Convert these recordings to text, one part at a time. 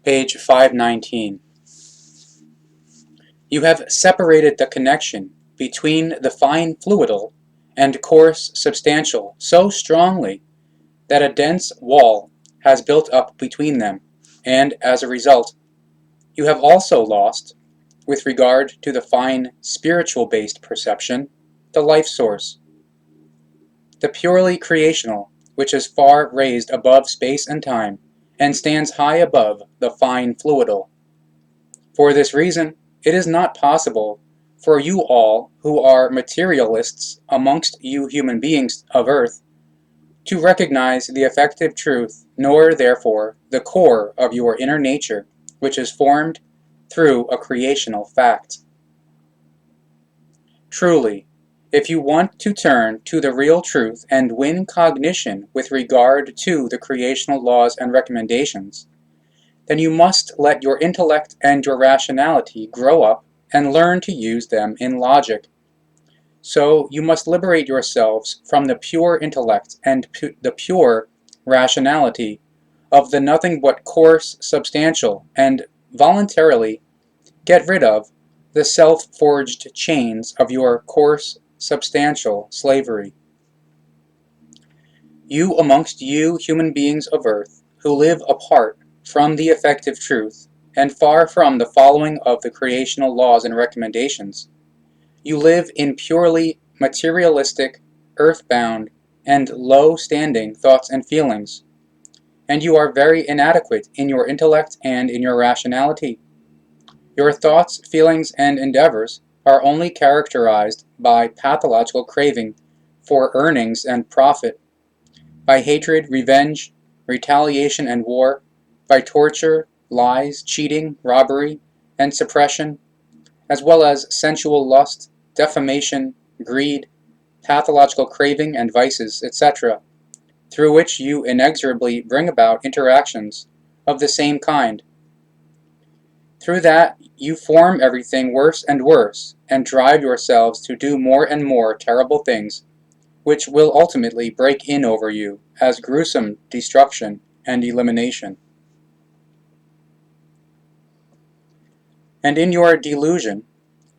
Page 519. You have separated the connection between the fine fluidal and coarse substantial so strongly that a dense wall has built up between them, and as a result, you have also lost, with regard to the fine spiritual-based perception, the life source, the purely creational, which is far raised above space and time, and stands high above the fine fluidal. For this reason, it is not possible for you all who are materialists amongst you human beings of Earth to recognize the effective truth, nor therefore the core of your inner nature, which is formed through a creational fact. Truly, if you want to turn to the real truth and win cognition with regard to the creational laws and recommendations, then you must let your intellect and your rationality grow up and learn to use them in logic. So you must liberate yourselves from the pure intellect and the pure rationality of the nothing but coarse substantial, and voluntarily get rid of the self-forged chains of your coarse substantial slavery. You amongst you human beings of Earth, who live apart from the effective truth, and far from the following of the creational laws and recommendations, you live in purely materialistic, earthbound, and low-standing thoughts and feelings, and you are very inadequate in your intellect and in your rationality. Your thoughts, feelings, and endeavors are only characterized by pathological craving for earnings and profit, by hatred, revenge, retaliation, and war, by torture, lies, cheating, robbery, and suppression, as well as sensual lust, defamation, greed, pathological craving, and vices, etc., through which you inexorably bring about interactions of the same kind. Through that you form everything worse and worse, and drive yourselves to do more and more terrible things, which will ultimately break in over you as gruesome destruction and elimination. And in your delusion,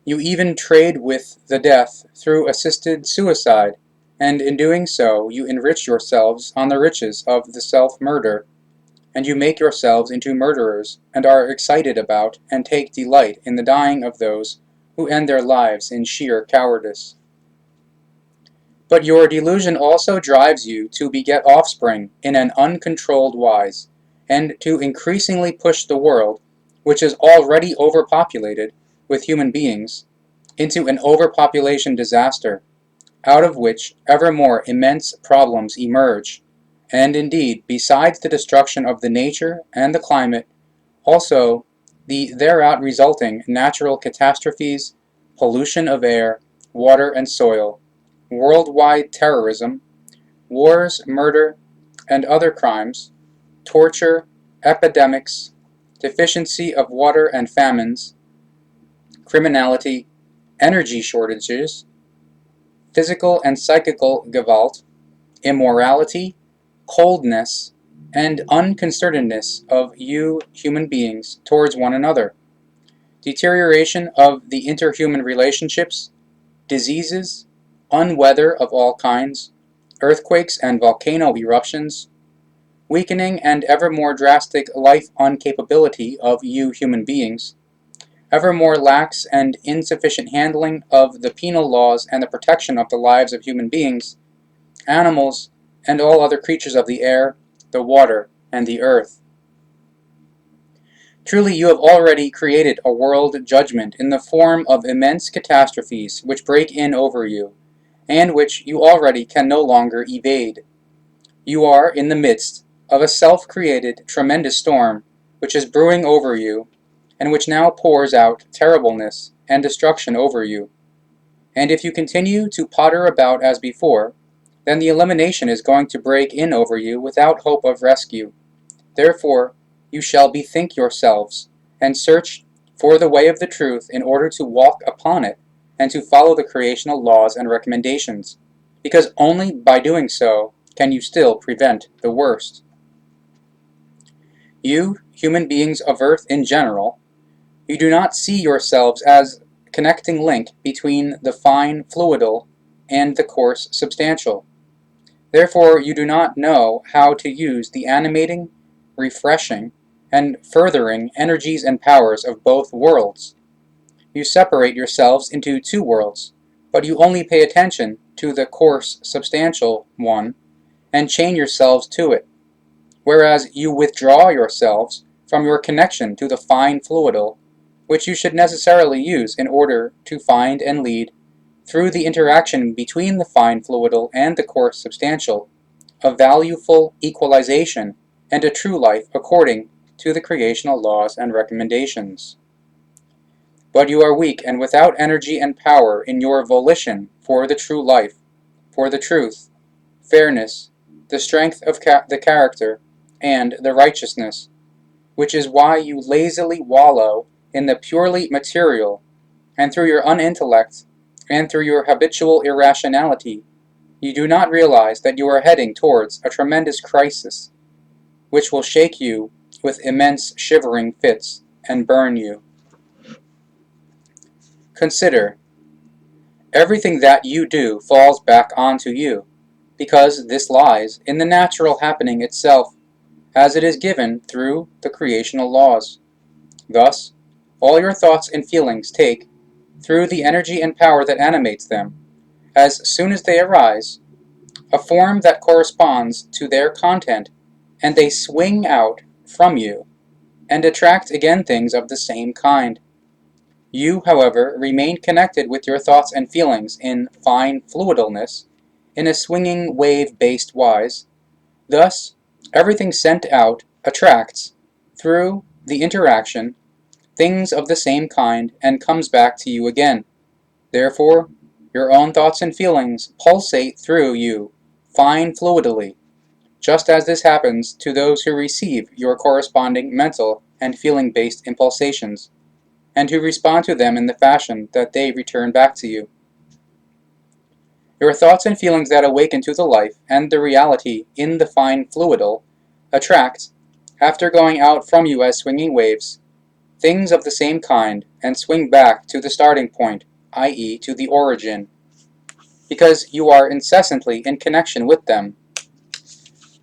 you even trade with the death through assisted suicide, and in doing so you enrich yourselves on the riches of the self-murder, and you make yourselves into murderers, and are excited about and take delight in the dying of those who end their lives in sheer cowardice. But your delusion also drives you to beget offspring in an uncontrolled wise, and to increasingly push the world, which is already overpopulated with human beings, into an overpopulation disaster, out of which ever more immense problems emerge, and indeed, besides the destruction of the nature and the climate, also the thereout resulting natural catastrophes, pollution of air, water, and soil, worldwide terrorism, wars, murder, and other crimes, torture, epidemics, deficiency of water and famines, criminality, energy shortages, physical and psychical Gewalt, immorality, coldness, and unconcernedness of you human beings towards one another, deterioration of the interhuman relationships, diseases, unweather of all kinds, earthquakes and volcano eruptions, weakening and ever more drastic life uncapability of you human beings, ever more lax and insufficient handling of the penal laws and the protection of the lives of human beings, animals, and all other creatures of the air, the water, and the earth. Truly you have already created a world judgment in the form of immense catastrophes which break in over you, and which you already can no longer evade. You are in the midst of a self-created tremendous storm which is brewing over you, and which now pours out terribleness and destruction over you. And if you continue to potter about as before, then the elimination is going to break in over you without hope of rescue. Therefore, you shall bethink yourselves, and search for the way of the truth in order to walk upon it, and to follow the creational laws and recommendations, because only by doing so can you still prevent the worst. You, human beings of Earth in general, you do not see yourselves as a connecting link between the fine fluidal and the coarse substantial. Therefore, you do not know how to use the animating, refreshing, and furthering energies and powers of both worlds. You separate yourselves into two worlds, but you only pay attention to the coarse substantial one and chain yourselves to it, whereas you withdraw yourselves from your connection to the fine fluidal, which you should necessarily use in order to find and lead, through the interaction between the fine fluidal and the coarse substantial, a valueful equalization and a true life according to the creational laws and recommendations. But you are weak and without energy and power in your volition for the true life, for the truth, fairness, the strength of the character, and the righteousness, which is why you lazily wallow in the purely material, and through your unintellect and through your habitual irrationality, you do not realize that you are heading towards a tremendous crisis, which will shake you with immense shivering fits and burn you. Consider, everything that you do falls back onto you, because this lies in the natural happening itself, as it is given through the creational laws. Thus, all your thoughts and feelings take, through the energy and power that animates them, as soon as they arise, a form that corresponds to their content, and they swing out from you, and attract again things of the same kind. You, however, remain connected with your thoughts and feelings in fine fluidalness, in a swinging wave-based wise. Thus, everything sent out attracts, through the interaction, things of the same kind, and comes back to you again. Therefore, your own thoughts and feelings pulsate through you, fine fluidally, just as this happens to those who receive your corresponding mental and feeling-based impulsations, and who respond to them in the fashion that they return back to you. Your thoughts and feelings that awaken to the life and the reality in the fine fluidal attract, after going out from you as swinging waves, things of the same kind, and swing back to the starting point, i.e. to the origin, because you are incessantly in connection with them.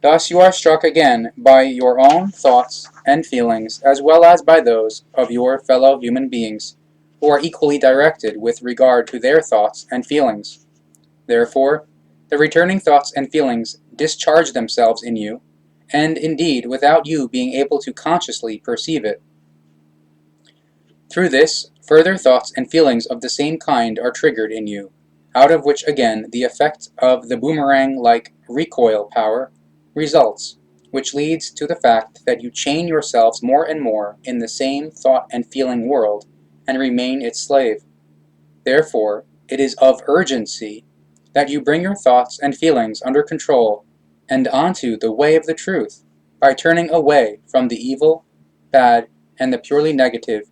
Thus you are struck again by your own thoughts and feelings, as well as by those of your fellow human beings, who are equally directed with regard to their thoughts and feelings. Therefore, the returning thoughts and feelings discharge themselves in you, and indeed without you being able to consciously perceive it. Through this, further thoughts and feelings of the same kind are triggered in you, out of which again the effect of the boomerang-like recoil power results, which leads to the fact that you chain yourselves more and more in the same thought and feeling world, and remain its slave. Therefore, it is of urgency that you bring your thoughts and feelings under control and onto the way of the truth, by turning away from the evil, bad, and the purely negative,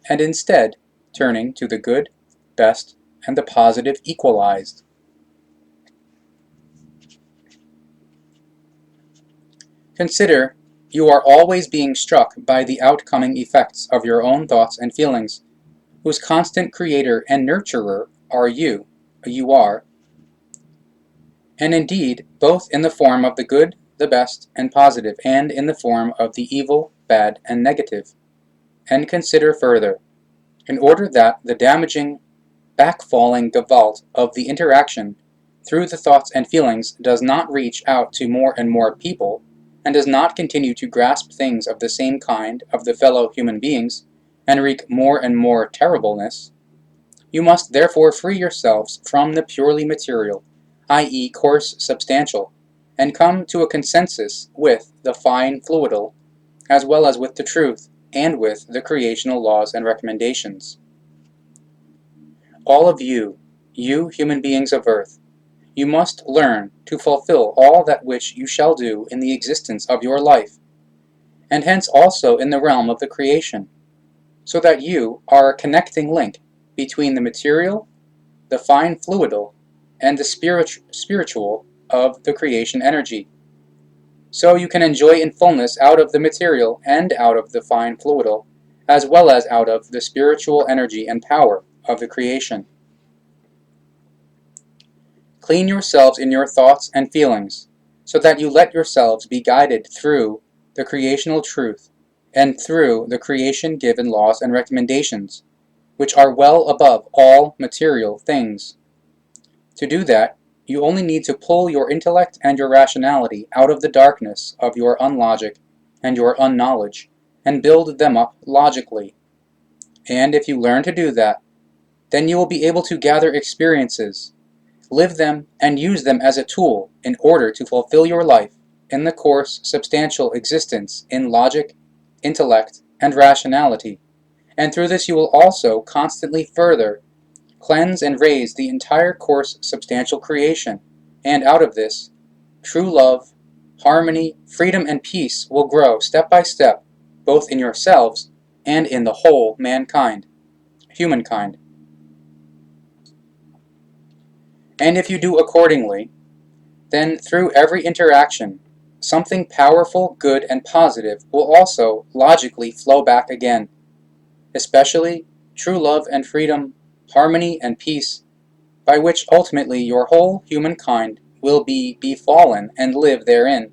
and instead turning to the good, best, and the positive equalized. Consider, you are always being struck by the outcoming effects of your own thoughts and feelings, whose constant creator and nurturer are you are, and indeed both in the form of the good, the best, and positive, and in the form of the evil, bad, and negative. And consider further, in order that the damaging, backfalling gestalt of the interaction through the thoughts and feelings does not reach out to more and more people, and does not continue to grasp things of the same kind of the fellow human beings, and wreak more and more terribleness, you must therefore free yourselves from the purely material, i.e. coarse substantial, and come to a consensus with the fine fluidal, as well as with the truth, and with the creational laws and recommendations. All of you human beings of Earth, you must learn to fulfill all that which you shall do in the existence of your life, and hence also in the realm of the creation, so that you are a connecting link between the material, the fine fluidal, and the spiritual of the creation energy. so you can enjoy in fullness out of the material and out of the fine fluidal, as well as out of the spiritual energy and power of the creation. Clean yourselves in your thoughts and feelings, so that you let yourselves be guided through the creational truth and through the creation-given laws and recommendations, which are well above all material things. To do that, you only need to pull your intellect and your rationality out of the darkness of your unlogic and your unknowledge, and build them up logically. And if you learn to do that, then you will be able to gather experiences, live them, and use them as a tool in order to fulfill your life in the course substantial existence in logic, intellect, and rationality. And through this you will also constantly further cleanse and raise the entire course substantial creation, and out of this, true love, harmony, freedom, and peace will grow step by step, both in yourselves and in the whole mankind, humankind. And if you do accordingly, then through every interaction, something powerful, good, and positive will also logically flow back again, especially true love and freedom, harmony and peace, by which ultimately your whole humankind will be befallen and live therein,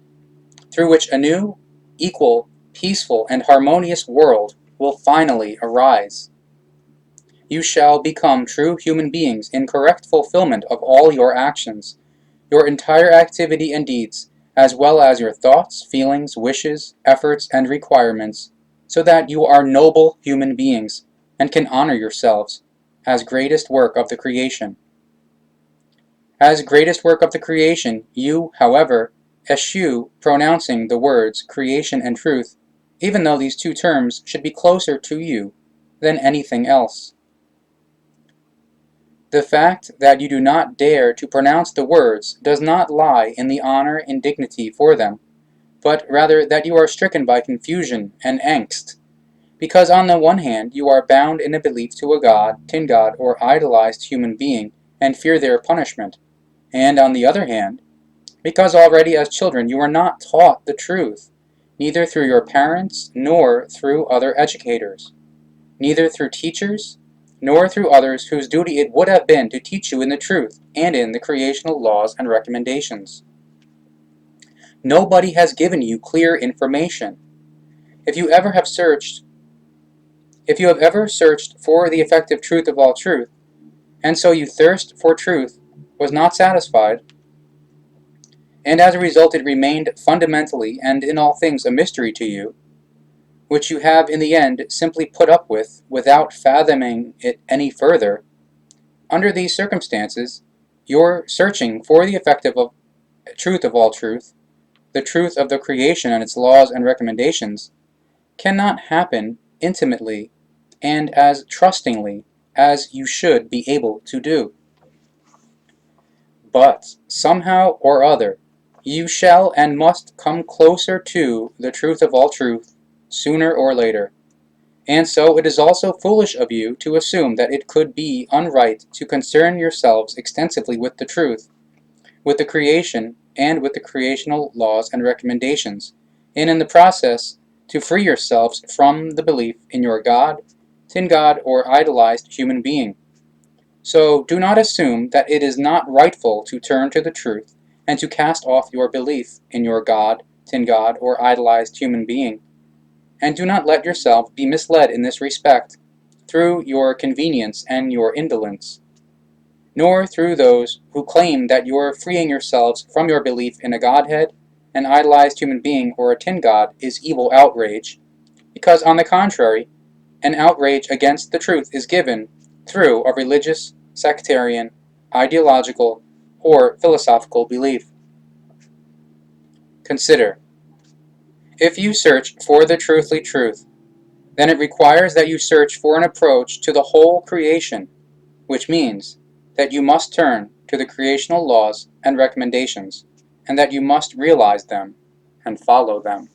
through which a new, equal, peaceful, and harmonious world will finally arise. You shall become true human beings in correct fulfillment of all your actions, your entire activity and deeds, as well as your thoughts, feelings, wishes, efforts, and requirements, so that you are noble human beings and can honor yourselves as greatest work of the creation. As greatest work of the creation, you, however, eschew pronouncing the words creation and truth, even though these two terms should be closer to you than anything else. The fact that you do not dare to pronounce the words does not lie in the honor and dignity for them, but rather that you are stricken by confusion and angst, because on the one hand you are bound in a belief to a god, tin god, or idolized human being, and fear their punishment, and on the other hand, because already as children you are not taught the truth, neither through your parents nor through other educators, neither through teachers nor through others whose duty it would have been to teach you in the truth and in the creational laws and recommendations. Nobody has given you clear information. If you have ever searched for the effective truth of all truth, and so you thirst for truth, was not satisfied, and as a result it remained fundamentally and in all things a mystery to you, which you have in the end simply put up with without fathoming it any further, under these circumstances, your searching for the effective truth of all truth, the truth of the creation and its laws and recommendations, cannot happen intimately and as trustingly as you should be able to do. But somehow or other, you shall and must come closer to the truth of all truth, sooner or later. And so it is also foolish of you to assume that it could be unright to concern yourselves extensively with the truth, with the creation, and with the creational laws and recommendations, and in the process to free yourselves from the belief in your god, tin god, or idolized human being. So do not assume that it is not rightful to turn to the truth and to cast off your belief in your god, tin god, or idolized human being. And do not let yourself be misled in this respect through your convenience and your indolence, nor through those who claim that your freeing yourselves from your belief in a godhead, an idolized human being, or a tin god is evil outrage, because on the contrary, an outrage against the truth is given through a religious, sectarian, ideological, or philosophical belief. Consider, if you search for the truthly truth, then it requires that you search for an approach to the whole creation, which means that you must turn to the creational laws and recommendations, and that you must realize them and follow them.